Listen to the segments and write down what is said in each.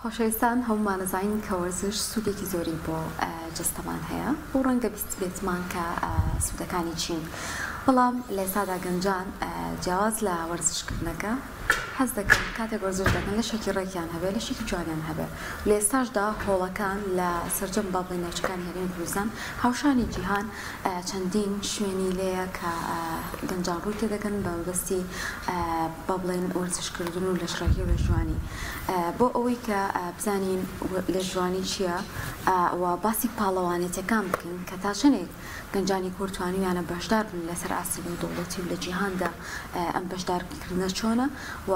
خۆشەویستان هەمومان نەزانین کە وەرزش سوودێکی زۆری بۆ جەستەمان هەیە و ڕەنگە بیست بێتمان کە سوودەکانی چین بەڵام لە ئێستادا گەنجان جیاواز لە وەرزشکردنەکە حەز دەکەن کاتێک وەرزش دەکەن لە شەکی ڕێکیان هەبێت لە شێکی جوانیان هەبێت لە ئێستاشدا هۆڵەکان لە سەرجەم بابڵی ناوچەکانی هەرێمی کوردستان هاوشانی جیهان چەندین شوێنی لێیە کە گەنجان ڕووی تێدەکەن بە مەبەستی بابڵێن وەرزشکردن و لەشڕێکی و لەژوانی بۆ ئەوەی کە بزانین لەژوانی چییە و باسی پاڵەوانێتەکان بکەین کە تا چەندێک گەنجانی کورد توانیویانە بەشدار بن لەسەر ئاستی و دەوڵەتی و لە جیهاندا ئەم بەشدارکردنە چۆنە و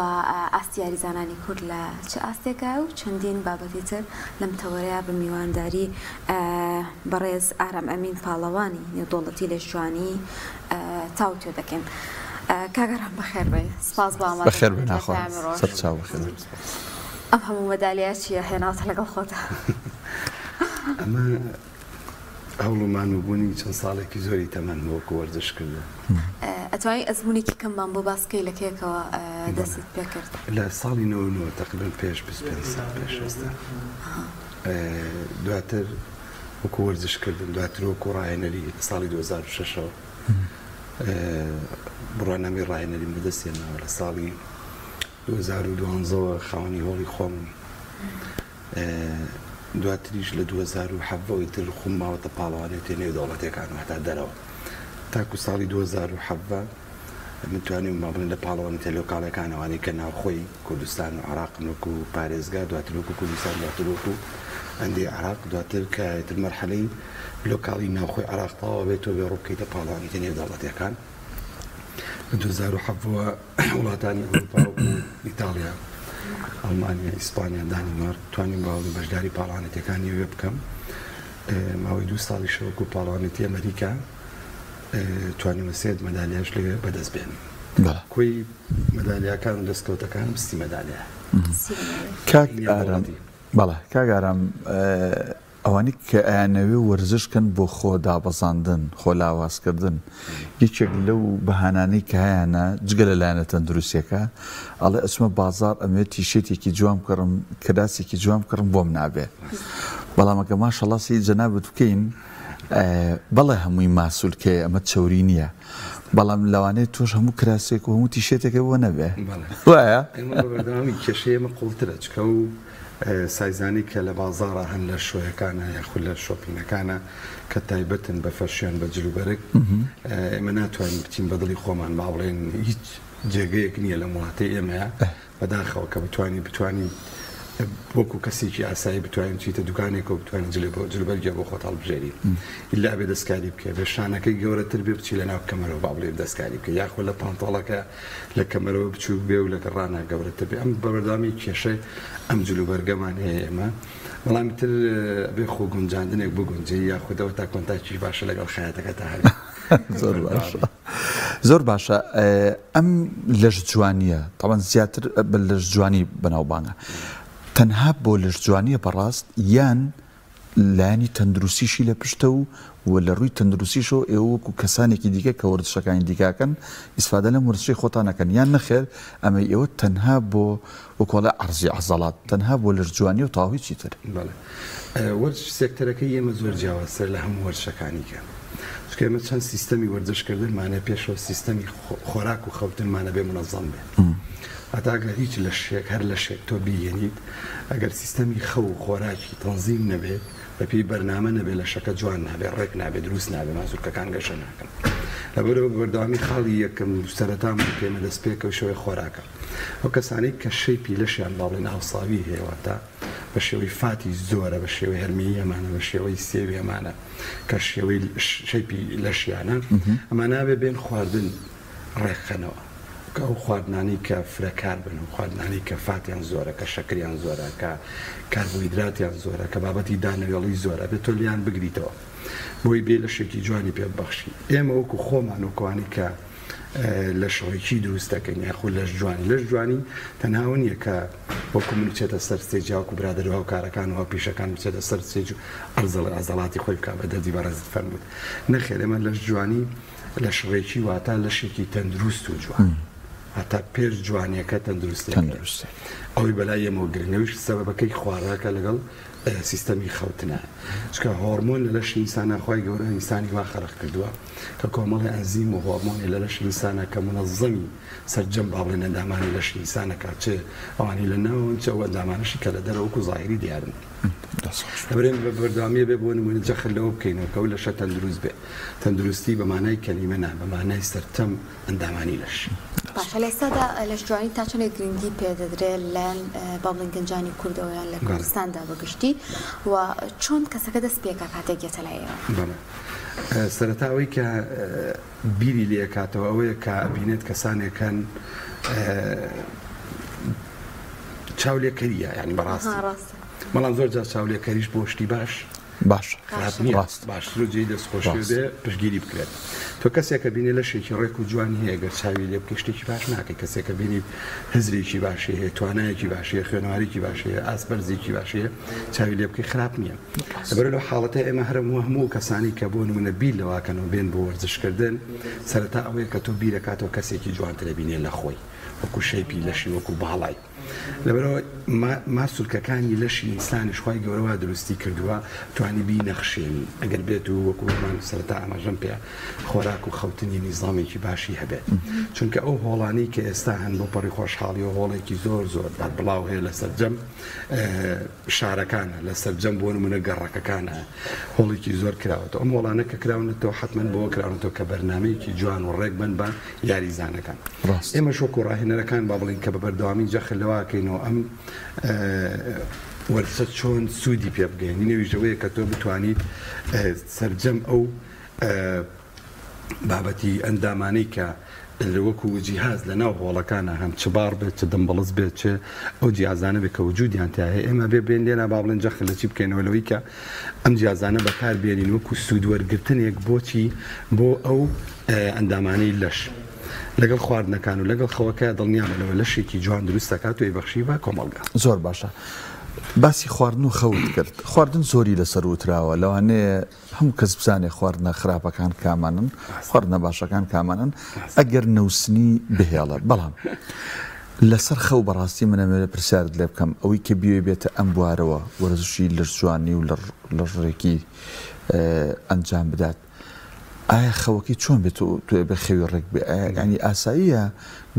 ئاستی یاریزانانی کورد لە چه ئاستێکە و چەندین بابەتی تر لەم تەوەرەیە بە میوانداری بەڕێز ئارام ئەمین پاڵەوانی نێودەوڵەتی لەژوانی تاو تێ دەکەین. کاگەران بەخێر بێ سپاس بۆ ئامادەبوونەوەتان. بەخێر بێ ناخۆ سەر چاو بەخێر. ئەم هەموو مەدالیا چییە هێناوتە لەگەڵ خۆتە؟ ئەمە هەوڵمان و بوونی چەند ساڵێکی زۆری تەمەن وەکو وەرزشکردن. ئەتوانیت ئەزمموونێکی کەممان بۆ باسکەی لە کێکەوە دەستت پێ کرد؟ لە ساڵی 99 تقریباً پێش 25 ساڵ پێش ئێستا دواتر وەکو وەرزشکردن دواتر وەکو ڕاهێنەری ساڵی 2006ەوە بڕوانامەی ڕاهێنەریم بەدەستێنەوە لە ساڵی 2012ەوە خاوەنی هۆڵی خۆم دواتریش لە 2007ەوەی تر خوم ماوەتە پاڵەوانێتی نێودەوڵەتیەکان هەتا دەرەوە تاکو ساڵی 2007 متوانیم ما بڵێن لە پاڵەوانێتە لۆکاڵەکانەوانی کە ناوخۆی کوردستان و عێراقن وەکو پارێزگا دواتر وەکو کوردستان دواتر وەکو ئەندی عێراق دواتر کە تر مەرحەلەی لۆکاڵی ناوخۆی عێراق تەواو بێتەوە بێ ڕووبکەیتە پاڵەوانێتی نێودەوڵەتیەکان لە 2007ەوە وڵاتانی ئەوروپا و ئیتاڵیا ئەڵمانیا ئیسپانیا دانیمارک توانیم باوەڕ بەشداری پاڵەوانێتیەکانی وێ بکەم ماوەی 2 ساڵی شەوەکو پاڵەوانێتی ئەمریکا توانیمە سێت مەدالیاش لێ بەدەست بێنم کۆی مەدالیاکان و دەستکەوتەکانم ستی مەدالیا. کاک ئارام بەڵێ کاک ئارام ئەوانی کە ئایانەوێ وەرزشکن بۆ خۆ دابەزاندن خۆ لاوازکردن یەکێک لەو بەهانانەی کە هەیەە جگە لەلایەنە تەندروستیەکە ئەڵێ ئەچمە بازار ئەمێ تیشێتێکی جوام کڕم کراسێکی جوام کڕم بۆم نابێ بەڵام ئەگە ماشەڵاسی جەنابەت بکەین بەڵێ هەمووی ماسوولکەیە ئەمە چەوری نییە بەڵام لەوانەیە تۆش هەموو کراسێک و هەموو تیشێتێکە بۆ نەبێ وایە بەردەوامی کێشەیەمە قوڵترە چکە و سایزانی کە لە بازاڕە هەن لە شوۆیەکانە یاخود لە شۆپینەکانە کە تایبەتن بە فەرشیان بە جلوبەرگ ئێمە ناتوانین بچین بەدڵی خۆمان با بڵێن هیچ جێگەیەک نییە لە وڵاتی ئێمەیە بەداخەوە کە بتوانین وەکو کەسێکی ئاسایی بتوانین چیتە دوکانێکەوە بتوانین جلوبەرگە بۆ خۆت هەڵبژێری ئیلا بێ دەستکاری بکە بێ شانەکەی گەورەتر بێ بچی لە ناو کەمەرەوە با بڵێ دەستکاری بکە یاخۆ لە پانتۆڵەکە لە کەمەرەوە بچوو بێ و لە گەڕانە گەورەتر بێ ئەم بەبەردامی کێشەی ئەم جلوبەرگەمان هەیە ئێمە بەڵامی تر بێ خۆ گونجاندنێک بگونجێ یاخودەوە تا کۆنتاکی باشە لەگەڵ خەیاتەکە تا هەیە. زۆر باشە ئەم لەش جوانیە تاوان زیاتر بە لەش جوانی بەناوبانگە تەنها بۆ لەش جوانیە بەڕاست یان لایانی تەندروستیشی لە پشتە و لە ڕووی تەندروستیشەوە ئێوە وەکو کەسانێکی دیکە کە وەرزشەکانی دیکاکەن ئیسفادە لەم وەرزشەی خۆتانەکەن یان نەخێر ئەمە ئێوە تەنها بۆ وەکوڵە عەرزی عەزەڵات تەنها بۆ لەش جوانی و تاوی چیتر وەرزش سێکتەرەکەی ئێمە زۆر جیاوازتر لە هەموو وەرزشەکانی کە چکە ئێمە چەند سیستەمی وەرزشکردنمانە پێشەوە سیستەمی خۆراک و خەوتنمانە بێ منەظەم بێ هەتا ئەگەر هیچ لە شێک هەر لە شێک تۆ بیێنیت ئەگەر سیستەمی خەو و خۆراکی تەنزیم نەبێت بەپێی بەرنامە نەبێت لە شەکە جوان نابێت ڕێک نابێت دروست نابێت مازوورکەکان گەشە ناکەن لەبەرەوە بەردەوامی خاڵی یەکەم سەرەتام پێمە دەست پێکە و شێوەی خۆراکە ئەو کەسانەی کە شەیپی لەشیان باڵێن ئاوساوی هەیەوەتە بە شێوەی فاتی زۆرە بە شێوەی هەرمی ئەمانە بە شێوەی سێوی ئەمانە کە شێوەی شەیپی لەشیانە ئەمە نابێ بێن خواردن ڕێکخەنەوە کە ئەو خواردنانی کە فرەکار بن و خواردنانی کە فاتیان زۆرە کە شەکریان زۆرە کە کاربۆهیدراتیان زۆرە کە بابەتی دانەوێڵی زۆرە بێت تۆ لیان بگریتەوە بۆی بێ لە شێکی جوانی پێبەخشی ئێمە وەکو خۆمان وکوانی کە لە شڕێکی دروست دەکەین یاخود لەش جوانی لەش جوانی تەنها نییە کە وەکو من بچێتە سەر ستێجا وەکو برادەر و کارەکان و پیشەکان بچێتە سەر ستێج و عەزەڵاتی خۆی بکات بە دەردی بەڕێزت فەرمووت نەخێر ئێمە لەش جوانی لە شڕێکی واتە لەشێکی تەندروست و جوان هەتا پێش جوانیەکە تەندروستی ئەوەی بەلای ئێمە گرنگەویش سەبەبەکەی خواردنەکە لەگەڵ سیستەمی خەوتنە چکە هۆرمۆن لە لەشی ئینسانە خۆی گەورە ئینسانی وا خەرق کردووە کە کۆمەڵی ئەنزیم و هۆرمۆنی لە لەشی ئینسانە کە منەظەمی سەرجەم با بڵێن ئەندامانی لەشی ئینسانەکە چێ ئەوانی لە ناوەوە چ ئەو ئەندامانەشی کە لە دەرەوە وەکو زاهری دیارن لەبەرێن بە بەردەوامیە بێ بۆ نمونە جەخت لەوە بکەینەوە کە ئەو لەشە تەندروست بێ تەندروستی بە مانای کەلیمە نا بە مانای سەرتەم ئەندامانی لەش باشە لە ئێستادا لەشجوانی تا چەندێک گرنگی پێدەدرێت لەن با بڵێن گەنجانی کوردەوەیان لە کوردستاندا بەگشتی و چۆن کەسەکە دەست پێکە کاتێک گێتە لایەوە سەرەتاوەی کە بیری لێکاتەوە ئەوەیە کە ئەبینێت کەسانێکەن چاولێکەریە ینی بەڕاستی بەڵام زۆر جار چاولێکەریش بۆ شتی باش باشڕۆجێی دەستخۆشی بێ پشگیری بکرێت تۆ کەسێکە بینێ لە شێکی ڕێک و جوانی هەیە گەر چاوی لێ بکە شتێکی باش ناکەی کەسێکە بینی هزرێکی باشی هەیە توانایەکی باشیە خوێنەوارێکی باشەیە ئاسبەرزێکی باشەیە چاوی لێ بکەی خراپ نییە لەبەر لەو حاڵەتە ئێمە هەموو کەسانی کە بۆ نمونە بیر لەواکەنەوە بێن بۆ وەرزشکردن سەرەتا ئەوەیە کە تۆ بیرەکاتەوە کەسێکی جوانترە بینێ لە خۆی وەکو شەیپی لەشی وەکو باڵای لەبەرەوە ماسوولکەکانی لەشی ئینسانیش خۆی گەورەوە دروستی کردووە توانی بی نەخشێنی ئەگەر بێت و وەکومان سەرەتا ئاماژەم پێ خۆراک و خەوتنی نیزامێکی باشی هەبێت چونکە ئەو هۆڵانی کە ئێستا هەن بۆ پەڕی خۆشحاڵی و هۆڵێکی زۆر بڵاو هەیە لە سەرجەم شارەکانە لە سەرجەم بۆ نمونە گەڕەکەکانە هۆڵێکی زۆر کراوەتەوە ئەم هۆڵانە کە کراونەتەوە حتمەن بۆ کراونەتەوە کە بەرنامەیەکی جوان و ڕێک بن بە یاریزانەکان ئێمە شۆک و ڕاهێنەرەکان با بڵین کە بە بەردەوامی جەخلەوەکەینەوە ئەم وەرزە چۆن سوودی پێ بگەین نوێژەوەیە کە تۆ بتوانیت سەرجەم ئەو بابەتی ئەندامانەی کە وەکو جیهاز لە ناو هۆڵەکانە هەم چ بار بێت چ دەمبەڵز بێت چ ئەو جیازانە بێت کە وجودیان تایە ئێمە بێن لێنە با بڵێن جەخل لە چی بکەینەوە لەوەی کە ئەم جیازانە بەکار بێنین وەکو سوودوەرگرتنێک بۆچی بۆ ئەو ئەندامانەی لەش لەگەڵ خواردنەکان و لەگەڵ خەوەکە دڵنیامەوە لەشێکی جوان دروستەکات و ئێبەخشی بە کۆمەڵگا زۆر باشە باسی خواردن و خەوت کرد خواردن زۆری لەسەر وتراوە لەوانەیە هەموو کەس بزانێ خواردنە خراپەکان کامانن خواردنە باشەکان کامانن ئەگەر نەوسنی بهێڵە بەڵام لەسەر خەو بەڕاستی منەمێرە پرسیارت لێ بکەم ئەوەی کە بیوێ بێتە ئەم بوارەوە وەرزشی لەش جوانی و لە ڕێکی ئەنجام بدات ئایا خەوەکەی چۆن بێت توێ بە خەوی ڕێک بێ ینی ئاساییە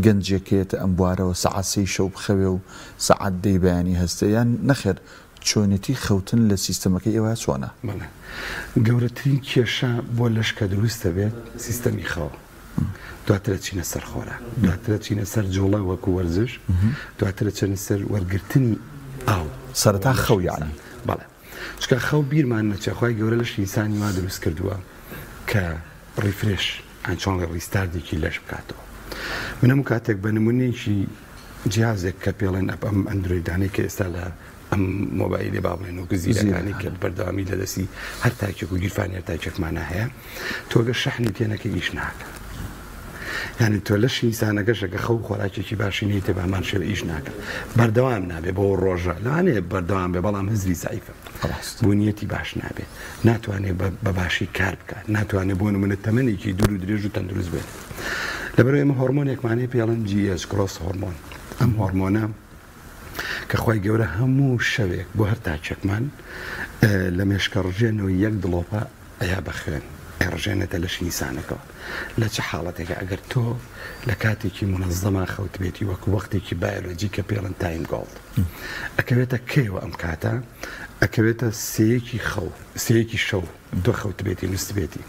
گەنجێکێتە ئەم بوارەوە سەعاسی شەو بخەوێ و سەعات دەی بەیانی هەستە یان نەخێر چۆنێتی خەوتن لە سیستەمەکەی ئێوە چۆنە گەورەترین کێشە بۆ لەش کە دروستە بێت سیستەمی خەوە دواترە چینە سەر خۆرە دواترە چینە سەر جوڵە وەکو وەرزش دواترە چەنە سەر وەرگرتنی ئاو سەرەتا خەو یانی بەڵێ چکە خەو بیرمان نەچەخوای گەورە لەش ئینسانی وا دروست کردووە کە ڕیفرێش ئەنچۆن لە ڕیستاردێکی لەش بکاتەوە منەم کاتێک بە نمونەیەکی جیازێک کە پێڵێن ئەم ئەندرویدانەی کە ئێستا لە ئەم مۆبایلی با بڵێن و گزیرەکانی کە بەردەوامی لە دەستی هەر تاکێک و گیرفانی هەر تاکێکمانە هەیە تۆگە شەحنی تێنەکە ئیش ناکە یعنی تۆ لەشی ئینسانەکەشەکە خەو خۆراکێکی باشی نیت بەمان شێوە ئیش ناکە بەردەوام نابێ بۆ ڕۆژە لەوانەیە بەردەوام بێ بەڵام هزری زایفە بوونیەتی باش نابێت ناتوانێت بە باشی کار بکات ناتوانێت بۆ نمونە تەمەنێکی دوور و درێژ و تەندروست بێت لەبەرەوە ئێمە هۆرمۆنێکمانەیە پێڵەن GH گرۆس هۆرمۆن ئەم هۆرمۆنە کە خۆی گەورە هەموو شەوێک بۆ هەر تاچێکمان لە مێشکە ڕژێنەوە یەک دڵۆپە ئەیا بەخوێن ڕژێنێتە لەش ئینسانەکەەوە لە چه حاڵەتێکە ئەگەر تۆ لە کاتێکی منەظەما خەوت بێتی وەکو وەختێکی بایۆلۆجی کە پێڵن تایم گۆڵد ئەکەوێتە کێوە ئەم کاتە ئەکەوێتە سەیەکی شەو دۆ خەوت بێتی نووس بێتی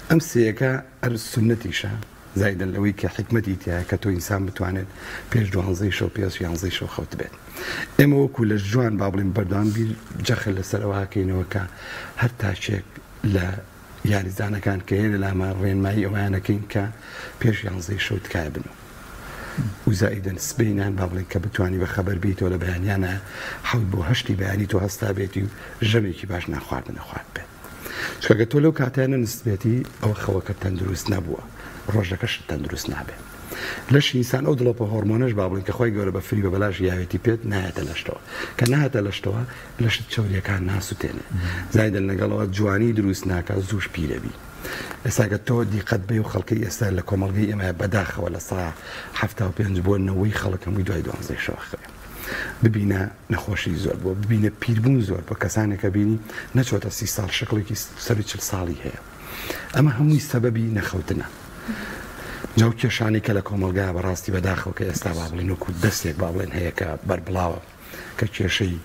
ئەم سەیەکە ئەر سونەتیشە زایدن لەوەی کە حکمەتی تایە کە تۆ ئینسان بتوانێت پێش 12 شەو پێش 11 شەو خەوت بێت ئێمە وەکو لە جوان با بڵین بەردەوام بیر جەخل لەسەرەوەکەینەوە کە هەر تاچێک لە یاریزانەکان کە هێنە لامان ڕێنمایی ئەویانەکەین کە پێش 11 شەو تکایە بن و زائیدەن سبەینان با بڵێن کە بتوانی بە خەبەر بیتەوە لە بەیانیانە حەوت بۆ هەشتی بەیانی تۆ هەستا بێتی و ژەمێکی باش ناخواردنە خوارد بێت چکەگە تۆ لەو کاتیانە نست بێتی ئەوە خەوەکە تەندروست نەبووە ڕۆژەکەش تەندروست نابێت لەش ئینسان ئەو دڵۆپە هۆرمۆنەش با بڵین کە خۆی گەورە بە فری بە بەلاش یاوێتی پێت نایەتە لەشتەوە کە نهاتە لەشتەوە لەشت چۆریەکان ناسووتێنێ زایدە لەگەڵەوە جوانی دروست ناکات زووش پیرەبی ئێستاگە تۆ دیقەت بێ و خەڵکی ئێستا لە کۆمەڵگەی ئێمە بەداخەوە لە سا 75 بۆ 90 خەڵک هەمووی دوای 12 شەوە ببینە نەخۆشی زۆر بۆ ببینە پیربوون زۆر بۆ کەسانێکە بینی نەچۆتە 30 ساڵ شکڵێکی 40 ساڵی هەیە ئەمە هەمووی سەبەبی نەخەوتنە جاو کێشانی کە لە کۆمەلگا بەڕاستی بەداخەوە کە ئێستا با بڵێن وەکو دەستێک با بڵێن هەیە کە بەربڵاوە کە کێشەی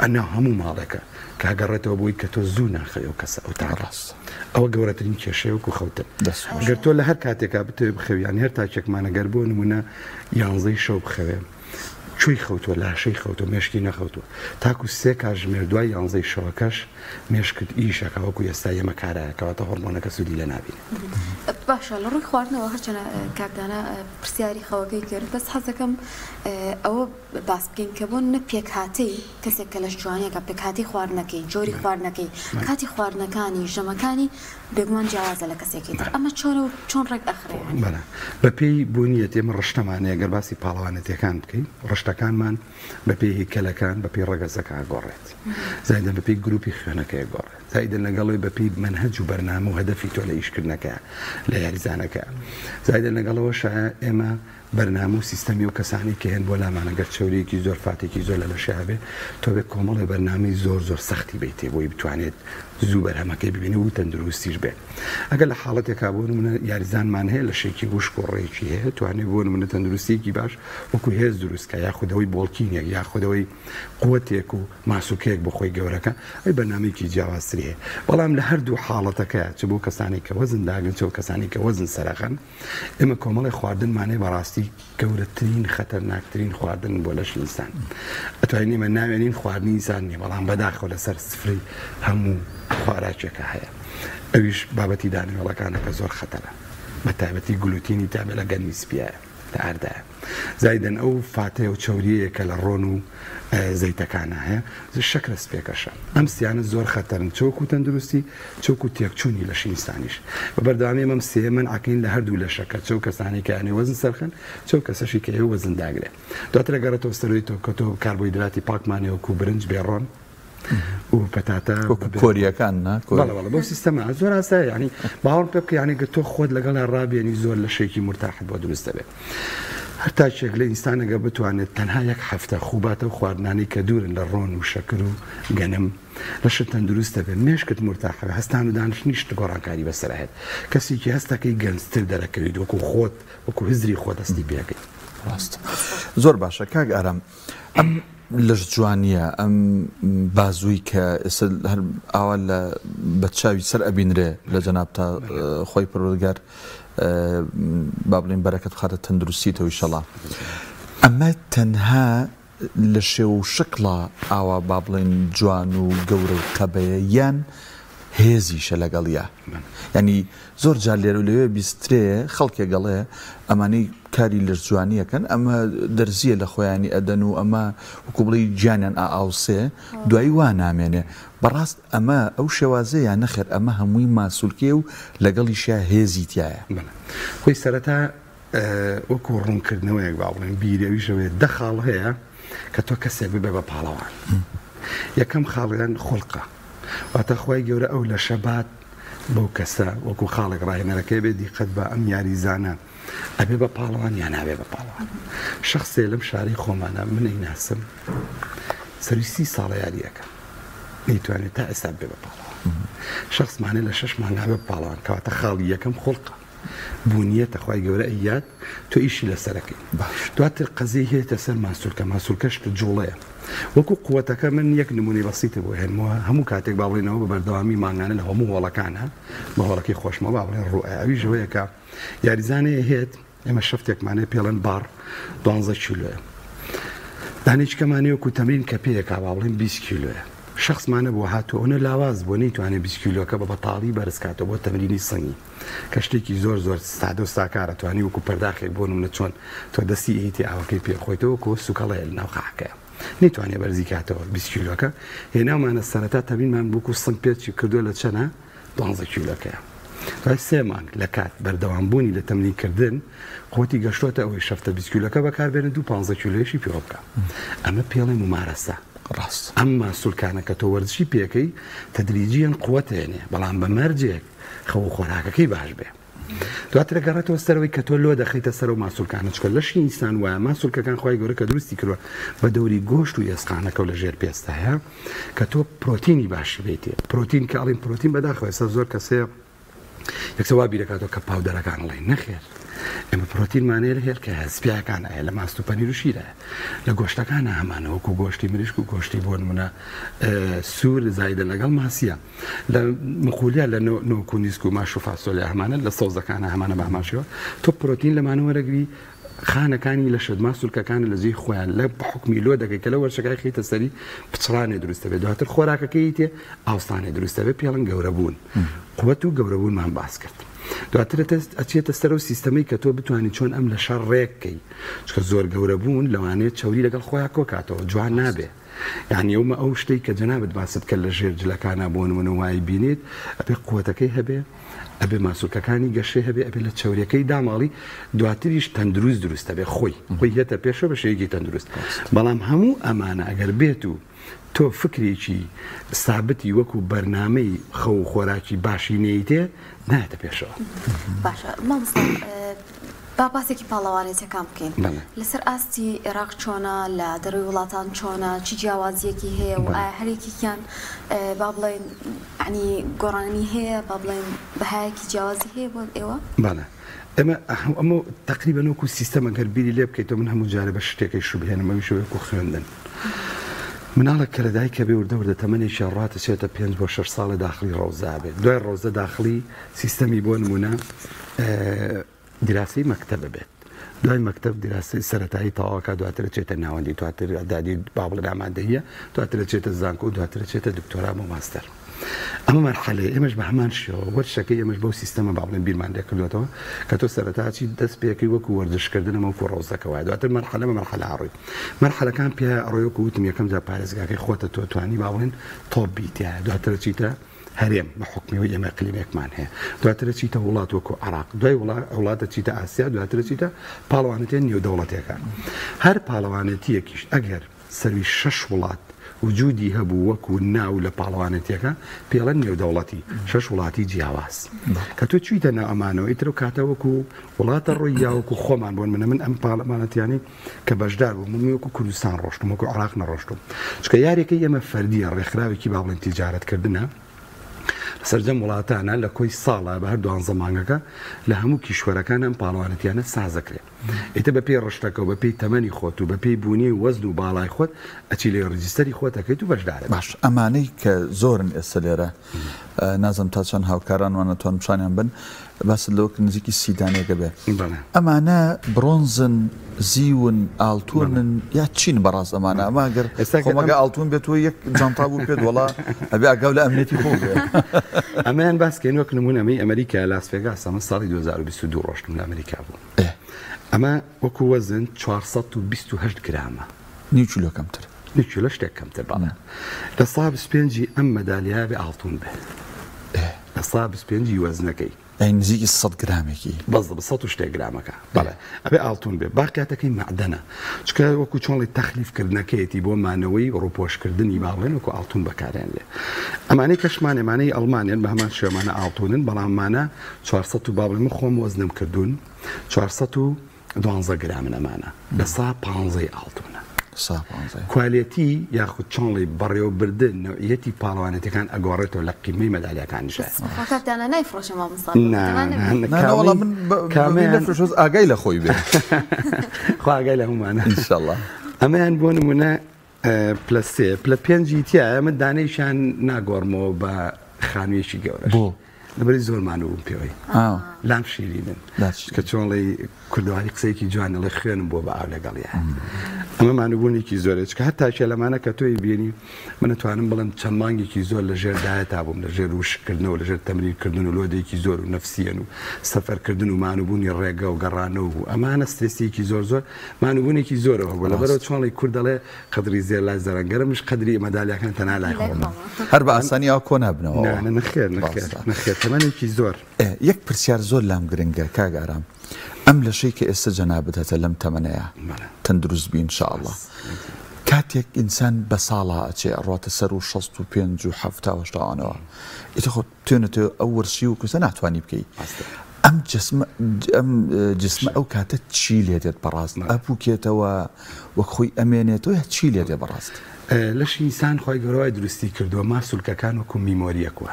ئەنا هەموو ماڵێکە کە هەگەڕێتەوە بۆی کە تۆ زوو ناخەوێ و کەسە ئەو تاڕاست ئەوە گەورەترین کێشەیە وەکو خەوتن گەر تۆ لە هەر کاتێکا بتێ بخەویان هەر تاکێکمانەگەر بۆ نمونە 11 شەو بخەوێ چوی خەوتووە لاشەی خەوتۆ مێشکی نەخەوتووە تاکو 3 کاتژمێر دوای 11 شەوەکەش مێشکت ئیشەکە وەکو ئێستا ئێمە کارایەکەواتە هۆرمۆنەکە سوودی لە نابینێت باشە لە ڕووی خواردنەوە هەرچەنە کاردانە پرسیاری خەوەکەی کرد بەس حەزەکەم ئەوە باس بکەین کە بۆ نە پێکهاتەی کەسێک کە لەش جوانیەکە پێکهاتی خواردنەکەی جۆری خواردنەکەی کاتی خواردنەکانی ژەمەکانی بێگومان جیاوازە لە کەسێکی تر ئەمە چۆن ڕێک ئەخرێن بەپێی بوونیەت ئێمە ڕشتەمانەیە گەر باسی پاڵەوانەتیەکان بکەین ڕشتەکانمان بەپێی هیکەلەکان بەپێی ڕەگەزەکە گۆڕێت زایدە بەپێی گروپی خوێنەکەی گۆڕێت زایدە لەگەڵی بەپێی منهەج و بەرنامە و هەدەفی تۆ لە ئیشکردنەکە لە یاریزانەکە زایدە لەگەڵەوە شایە ئێمە بەرنامە و سیستەمی و کەسانی کە هێن بۆ لامانەگەر چۆرێکی زۆر فاتێکی زۆر لە لەشیابێ تۆ بێ کۆمەڵی بەرنامی زۆر سەختی بیتێ بۆی بتوانێت زوو بەرهەمەکەی ببینێ و تەندروستیش بێت ئەگەر لە حاڵەتێکا بۆ نمونە یاریزانمان هەیە لە شێکی وشک و ڕێکی هەیە توانێت بۆ نمونە تەندروستیەکی باش وەکو هێز دروستکە یاخودەوەی بۆڵکینێک یاخودەوەی قووەتێک و ماسوکەیەک بۆ خۆی گەورەکە ئەی بەرنامێکی جیاوازتری هەیە بەڵام لە هەردوو حاڵەتەکە چ بۆ کەسانی کە وەزن داگرن چ بۆ کەسانی کە وەزن سەرەخەن ئێمە کۆمەڵی خواردنمانەی بەڕاستی گەورەترین خەتەرناکترین خواردن بۆ لەش ئینسان ئەتوانین ئێمە ناوێنین خواردنی ئینسان نیە بەڵام بەداخەوە لەسەر سفری هەموو خواراکێکە هەیە ئەویش بابەتی دانیوەڵەکانەکە زۆر خەتەرە بە تایبەتی گلوتینی تابێت لە گەنمی سپیایە لە ئاردایە زایدەن ئەو فاتەیە و چەوریەیە کە لە ڕۆن و زەیتەکانە هەیە شەکرە سپێکەشە ئەم سیانە زۆر خەتەرن چۆکو تەندروستی چۆکو تێکچوونی لەش ئینسانیش بە بەردەوامی ئەم سێ من عقین لە هەردوو لەشەکە چۆ کەسانی کە یانێ وەزن سەرخن چۆ کەسەشی کە ئێوە وەزن داگرێ دواتر ئەگەڕێتەوە سەرۆی تۆ کە تۆ کاربۆیدراتی پاکمانەوە و برنج بێڕۆن و پەتاتە کۆریەکان بۆ سیستەمە زۆر ئاسایە ینی باوەڕ پێ بکە یانێ تۆ خۆت لەگەڵ ڕابێنی زۆر لە شێکی مرتاحت بۆ دروست دەبێت هەر تاچێک لە ئینسانەگە بتوانێت تەنها یەک هەفتە خوباتە و خواردنانی کە دوورن لە ڕۆن و شەکر و گەنم لەشت تەندروست دەبێت مێشکت مرتاحە هەستان و دانیشتنی شتە گۆڕانکاری بەسەرهێت کەسێکی هەستەکەی گەنجتر دەرەکەوێت وەکو خۆت وەکو هزری خۆت هەستی پێەکەیت زۆر باشە کاک ئارام ئەم لەش جوانیە ئەم بازووی کە هەر ئاوا لە بەچاوی سەر ئەبینرێ لە جەناب تا خۆی پەروەردگار با بڵێن بەرەکەت بخاتە تەندروستیتەوە ئینشەڵا ئەمە تەنها لە شێو و شکڵە ئاوا با بڵێن جوان و گەورە و قەبەیە یان هێزیشە لەگەڵیە ینی زۆر جار لێرە و لەوێ بیسترێ خەڵکێ گەڵێ ئەمانەی کاری لەش جوانیەکەن ئەمە دەرزیە لە خۆیانی ئەدەن و ئەمە وەکو بڵێ گیانیان ئاوسێ دوایی وا نامێنێ بەڕاست ئەمە ئەو شێوازەیە نەخێر ئەمە هەمووی ماسوولکێ و لەگەڵیشیا هێزی تایە خۆی سەرەتا وەکو ڕوونکردنەوەیەک با بڵێن بیرەویشەوێ دە خاڵ هەیە کە تۆ کەسێک ببێ بە پاڵەوان یەکەم خاڵیان خولقە واتە خۆی گەورە ئەو لە شەبات بەو کەسە وەکو خاڵێک ڕاهێنەرەکەی بێ دیقەت بە ئەم یاریزانە ئەبێ بە پاڵەوان یان نابێ بە پاڵەوان شخصێ لەم شاری خۆمانە من ئەیناسم سەری 30 ساڵە یاریەکە نەیتوانێت تا ئێستا بێ بە پاڵەوان شخصمانێ لە 6 مانگ نابێ بە پاڵەوان کەواتە خاڵی یەکەم خولقە بوونیەتە خۆی گەورە ئەیاد تۆ ئیشی لەسەرەکەی دواتر قەزەی هەیەتە سەر ماسوولکە ماسوولکەشتە جوڵەیە وەکو قووەتەکە من یەک نمونەی بەسیتە بۆ هێنمەوە هەموو کاتێک با بڵێنەوە بە بەردەوامی مانگانە لە هەموو هۆڵەکانە بە هۆڵەکەی خۆشمە با بڵێن ڕوئاوی ژەوەیەکە یاریزانەیە هێت ئێمە شەفتێکمانێ پێڵەن بار 12 کیلۆیە دانیچکەمانێ وەکو تەمرین کە پێیەکا با بڵێن 20 کیلۆیە شخصمانە بۆ هاتووە ئەوە لاواز بۆ نەیتوانێت 20 کیلۆکە بە بەتاڵی بەرزکاتەوە بۆ تەمرینی سەنگی کە شتێکی زۆر سادە و ساکارە توانی وەکو پەرداخێک بۆ نمونە چۆن تۆ دەستی ئیتی ئاوەکەی پێخۆیتەوە کۆ سوکەڵەیە لە ناو خاکەیە نەیتوانێت بەرزی کاتەوە 20 کیلۆکە هێناومانە سەرەتا تەمرینمان بووکو سنگ پێچی کردووە لە چەنە 12 کیلۆکەیە دوای 3 مانگ لە کات بەردەوامبوونی لە تەمرینکردن قوتی گەشتۆتە ئەوەی شەفتە 20 کیلۆکە بەکاربێنن 15 کیلۆیەشی پێوە بکە ئەمە پێڵی ممارەسە ڕاست ئەمما سولکانە کە تۆ وەرزشی پێەکەی تەدریجیان قووەتێنێ بەڵام بە مەرجێک خەو خۆراکەکەی باش بێ دواتر گەڕێتەوە سەرەوەی کە تۆ لۆ دەخیتە سەر و ماسوولکانە چکە لەشی ئینسان وایە ماسوولکەکان خۆی گەورە کە دروستی کردوە بە دەوری گۆشت و ئێسقانەکە و لە ژێر پێستایە کە تۆ پرۆتینی باشی بێتێ پرۆتین کە ئەڵین پرۆتین بەداخەوە ئێستا زۆر کەسێ یەکسە وا بیرەکاتەوە کە پاودەرەکان ئەڵێن نەخێر ئێمە پرۆتینمانەیە لە هێر کە هەسپیاکان ئاە لە ماست و پەنیر و شیرە لە گۆشتەکانە هەمانە وەکو گۆشتی مریشک و گۆشتی بۆ نمونە سوور زایدە لەگەڵ ماسیە لە مقولیا لە نۆک و نیسک و ماش و فاسۆلیا هەمانە لە سەوزەکانە هەمانە بەهماشەوە تۆ پرۆتین لەمانەوەرەگری خانەکانی لە شەد ماسوولکەکانە لە جێی خۆیان لە حکمی لۆ دەکەی کە لە وەرشەکەی خیتە سەری پچڕانێ دروستە بێت دواتر خۆراکەکەی تێ ئاوستانێ دروستە بێت پێڵن گەورەبوون قووەت و گەورەبوونمان باس کرد دواتر ئەچێتە سەر و سیستەمەی کە تۆ بتوانانی چۆن ئەم لە شەڕ ڕێککەی چکە زۆر گەورە بوون لەوانێت چاوری لەگەڵ خۆیان کۆکاتەوە جوان نابێ یعنی ئەومە ئەو شتەی کە جەنابەت باست بکە لە ژێر جلەکانە بۆ نمونە وای بینیت ئەبێ قووەتەکەی هەبێ ئەبێ ماسوولکەکانی گەشێ هەبێ ئەبێ لە چاوریەکەی داماڵی دواتریش تەندروست دروستە بێ خۆی هێتە پێشە بە شەیەکی تەندروست بەڵام هەموو ئەمانە ئەگەر بێت و تۆ فکرێکی سابتی وەکو بەرنامەی خەو خۆراکی باشی نەیتێ نایەتە پێشەوە باشە مامۆستا با باسێکی پاڵەوانێتەکان بکەین لەسەر ئاستی عێراق چۆنە لە دەروی وڵاتان چۆنە چی جیاوازیەکی هەیە و ئایا هەرێکیان با بڵێن عنی گۆڕانی هەیە با بڵێن بەهایەکی جیاوازی هەیە بۆ ئێوە بەڵێ ئەمە تقریبا وەکو سیستەمە گەر بیری لێ بکەیتەوە من هەموو جارە بە شتێکی شوبهێنمەوی شوەیەکو خوێندن مناڵە کە لەدایکە بێ وردە تەمەنێکی ڕاتە چێتە 5 بۆ 6 ساڵە داخلی ڕۆزا بێت دوای ڕۆزە داخلی سیستەمی بۆ نمونە دیراسی مەکتەبە بێت دوای مەکتەب دیراسی سەرەتایی تەواوەکە دواتر چێتە ناوەندی دواتر دادی باڵ ئامادەیە دواتر چێتە زانکۆ و دواتر چێتە دکتۆرا بۆ ماستەر ئەمە مەرحەلەیە ئێمەش بە هەمان شێوە وەرشەکەی ئێمەش بەو سیستەمە باڵێن بیرمان لێ کردوێتەوە کە تۆ سەرەتاچی دەست پێەکەی وەکو وەردشکردنەوە وەکو ڕۆزەکەوە دواتر مەرحەلە بە مەرحەلە ئاڕووی مەرحەلەکان پێ ئەڕۆیەک وتم یەکەم جا پارێزگاکەی خۆتە تۆ توانی باڵێن تۆپ بیتیایە دواتر چیتە هەرێم بە حکمیەوەی ئێمە قلیمێکمان هەیە دواترە چیتە وڵات وەکو عراق دوای وڵاتە چیتە ئاسیا دواترە چیتە پاڵەوانێتیان نێودەوڵەتەکان هەر پاڵەوانێتیەکیش ئەگەر سەروی 6 وڵات وجودی هەبوو وەکو ناو لە پاڵەوانێتیەکە پێڵەن نێودەوڵەتی 6 وڵاتی جیاواز کە تۆ چیتە ناو ئەمانەوە ئیتر و کاتە وەکو وڵاتە ڕۆی یاوەکو خۆمان بۆن من ئەم پاڵەمانەتیانی کە بەشدار بوو من وەکو کوردستان ڕۆشتم وەکو عراق نەڕۆشتم چکە یاریەکەی ئێمە فەردیە ڕێکخراوێکی باڵێن تیجارەتکردنە سەرجەم وڵاتانە لە کۆی ساڵە بە هەر 12 مانگەکە لە هەموو کیشوەرەکان ئەم پاڵەوانەتیانە سازەکرێت ئێتە بە پێی ڕشتەکە و بە پێی تەمەنی خۆت و بە پێی بوونی وەزن و باڵای خۆت ئەچی لێ ڕجیستەری خۆتەکەیت و بەشدارە باش ئەمانەی کە زۆرن ئێستا لێرە نازم تا چەند هاوکارانوانە تۆن پیشانیان بن باس لەوەک نزیکی سیدانێکە بێ ئەمانە برۆنزن زیون ئاڵتونن یا چین بەڕاست ئەمانە ئەماگەر خۆمەگە ئاڵتون بێتەوە یەک جانتا بوو پێت وڵا ئەبێ ئەگەو لە ئەمنێتی خۆ بێ ئەمەیان باسکەین وەک نمونەمەی ئەمریکا لاس ڤێگاس ئەمە ساڵی 2022 ڕۆشتم لە ئەمریکا بوو ئەمە وەکو وەزن 428 گرامە نیو کیلۆ کەمتر نیو کیلۆ شتێک کەمتر باڵێ لە سڵ 25 ئەم مەدالیا بێ ئاڵتون بێ لە سڵ 25 وەزنەکەی نزیکی 100 گرامێکی بەڵ 100 شتێک گرامەکە بەڵێ ئەبێ ئاڵتون بێ باقیاتەکەی معدەنە چکە وەکو چۆنڵی تەخلیفکردنەکەیەتی بۆ مانەوەی ڕووپۆشکردنی باڵێن وەکو ئاڵتون بەکارێن لێ ئەمانەی کەشمانێمانەی ئەڵمانیان بە هەمان شێوانە ئاڵتونن بەڵاممانە 400 و باڵێ من خۆم وەزنم کردوون 412 گرامن ئەمانە لە سا 15 ئاڵتونە کوالێتی یاخود چۆنڵی بەڕێوەبردن نەوعیەتی پاڵەوانێتەکان ئەگۆڕێتەوە لە قیمەی مەدالیەکانیشە ئاگای لە خۆی بێ خواگای لە هەمومانە ئینشەڵڵا ئەمەیان بۆ نمونە پلەسێ پلە پێنجی تیا ئەمە دانەیشان ناگۆڕمەوە بە خانوویەکی گەورە بۆ لەبەری زۆرمانە بووم پێوەی لام شیرینن کە چۆنڵی کوردواری قسەیەکی جوانە لە خوێنم بۆ بە ئاو لەگەڵیان ئەمە مانوبوونێکی زۆرێک کە هەتاکە لەمانە کە تۆی بینی من نتوانم بڵم چەند مانگێکی زۆر لە ژێردایە تا بووم لە ژێر وشکردنەوە لە ژێر تەمرینکردن و لۆدێکی زۆر و نەفسیەن و سەفەرکردن و مانوبوونی ڕێگە و گەڕانەوە بوو ئەمانە سترێسێکی زۆر مانوبوونێکی زۆرەوە بوو لەبەرەوە چۆنڵی کورد دەڵێ قەدری زێر لای زەرەنگەرمش قەدری مەدالیاکان تەنها لای خۆمە هەر بە ئاسانیەوە کۆ نابنەوە نەخێر تەمەنێکی زۆر یەک پرسیار زۆر لام گرنگە کاگارام ئەم لەشەی کە ئێستا جەنابەت هەتە لەم تەمەنەیە تەندروست بی ئینشاءالله کاتێک ئینسان بە ساڵا ئەچێ ئەڕاتە سەر و 65 و 70 ئیتر خۆ توێنێتەوە ئەو وەرشی و کوسە ناتوانانی بکەیت ئەم جسمە ئەو کاتە چی لێ دێت بەڕاست ئەپوکێتەوە وەک خۆی ئەمێنێتەوە چی لێ دێ بەڕاست لەشی ئینسان خۆی گەورەوەی دروستی کردووە ماسوولکەکان وەکو میمۆریەکوە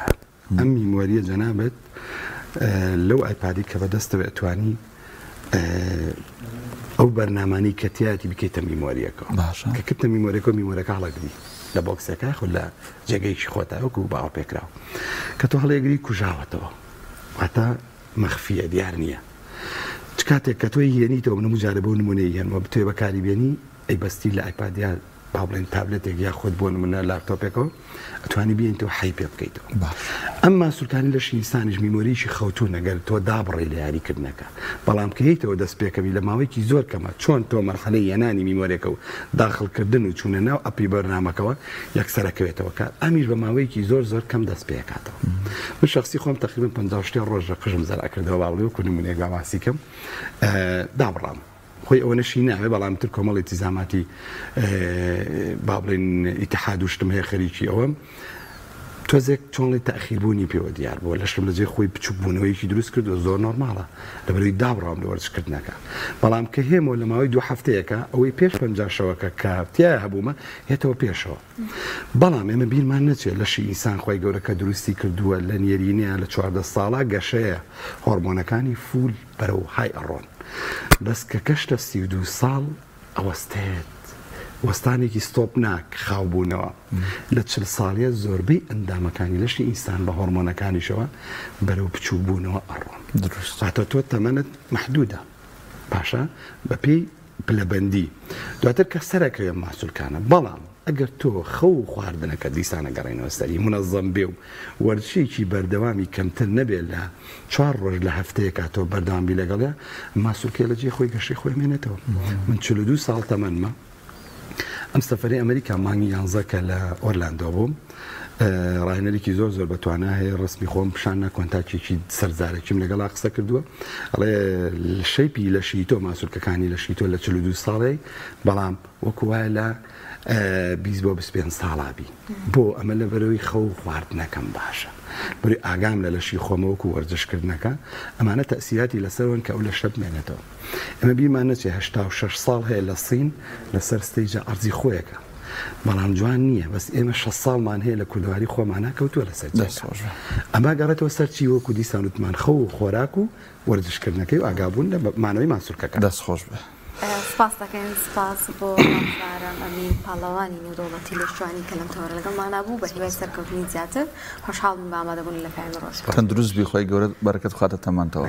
ئەم میمۆریە جەنابەت لەو ئایپادی کە بەدەستەوە ئەتوانی ئەو بەرنامانی کە تیاتی بکەیتە میمۆریەکەەوە کە کردتە میمۆریەکە هەڵەگری لە بۆکسەکە خۆ لە جێگەیکی خۆتەوەکو باوە پێکراوە کە تۆ هەڵێگری کوژاوەتەوە واتە مەخفیە دیار نییە چ کاتێک کە تۆی هێنیتەوە من مجارە بۆ نمونەی هێنەوە بتوێ بەکاری بێنی ئەی بەستی لە ئایپادیا با بڵێن تابلێتێک یا خۆت بۆ نمونە لاپتۆپێکەوە ئەتوانی بێنیتەوە حی پێ بکەیتەوە ئەم ماسوولکانی لەشی ئینسانیش میمۆریشی خەوتوو نەگەر تۆ دابڕێ لە یاریکردنەکە بەڵام کە هیتەوە دەست پێکەوی لە ماوەیەکی زۆر کەمە چۆن تۆ مەرحەلەی هێنانی میمۆریەکە و داخڵکردن و چوونە ناو ئەپی بەرنامەکەەوە یەکسەرەکەوێتەوە کە ئەمیش بە ماوەیەکی زۆر کەم دەست پێکاتەوە من شخصی خۆم تقریبا 50 ڕۆژ لە قژم زەراکردەوە باڵێ و نمونەیەک باماسیکەم دابڕام خۆی ئەوە نەشی ناوێ بەڵام تر کۆمەڵی تیزاماتی با بڵێن ئیتحاد وشتم هەیە خەریکی ئەوەم تۆزێک چۆنڵی تەخیربوونی پێوە دیار بووە لەشم لەجێ خۆی بچووبوونەوەیکی دروست کردو زۆر نۆرماڵە لەبەروی دابڕام لە وەرزکردنەکە بەڵام کە هێمەوە لە ماوەی 2 هەفتەیەەکە ئەوەی پێش 50 شەوەکە کە تایە هەبوومە هێتەوە پێشەوە بەڵام ئێمە بیرمان نەچێت لەشی ئینسان خۆی گەورەکە دروستی کردووە لە نێرینەیە لە 14 ساڵا گەشەیە هۆرمۆنەکانی فول بەرەو های ئەڕۆن بەس کە کەشتە 32 ساڵ ئەوەستێت وەستانێکی ستۆپ ناک خاوبوونەوە لە 40 ساڵیە زۆربەی ئەندامەکانی لەشی ئینسان بە هۆرمۆنەکانیشەوە بەرەو بچووبوونەوە ئەڕۆن هاتە تۆ تەمەنت محدودە پاشە بەپێی پلەبەندی دواتر کە سەرەکەوێ ماسوولکانە بەڵام ئەگەر تۆ خەو خواردنەکە دیسانە گەڕێنەوە سەری منەظەم بێ و وەرچێکی بەردەوامی کەمتر نەبێت لە 4 ڕۆژ لە هەفتەیەکە تۆ بەردەوامی لەگەڵە ماسوولکێ لە جێ خۆی گەشەی خۆی مێنێتەوە من 42 ساڵ تەمەنمە ئەم سەفەری ئەمریکا مانگی 11 کە لە ئۆرلاندۆ بووم ڕاهێنەرێکی زۆر بەتوانە هەیە ڕسمی خۆم پیشانە کۆنتاکێکی سەرزارێکیم لەگەڵا قسە کردووە ئەڵێ شەیپی لە شیتۆ ماسوولکەکانی لە شیتۆ لە 42 ساڵی بەڵام وەکو وایە لە 20 بۆ 25 ساڵابی بۆ ئەمە لە بەرەوەی خەو خواردنەکەم باشە بەری ئاگام لە لەشی خۆمەوەکو وەرزشکردنەکە ئەمانە تەسیراتی لەسەرەوەن کە ئەو لە شەب مێنێتەوە ئەمە بیرمان نەچێ 86 ساڵ هەیە لە سین لەسەر ستەیجە ئەرزی خۆیەکە بەڵام جوان نییە بەس ئێمە 6 ساڵمان هەیە لە کوردواری خۆمانە کەوتووە لەسەر ئەمە گەڕێتەوە سەرچی وەکو دیسان وتمان خەو و خۆراک و وەرزشکردنەکەی و ئاگابوون لە مانەوەی ماسوولکەکە دەستخۆش بێ سپاس دەکەین سپاس بۆ هاوکارم ئەمین پاڵەوانی نێودەوڵەتی لەشوانی کە لەم تەوەرە لەگەڵمانە بوو بە هیوای سەرکەوتنی زیاتر خۆشحاڵم بە ئامادەبوون لە پایان ڕۆژ تەندروست بی خۆی گەورە بەرەکەت بخاتە تەمەنتەوە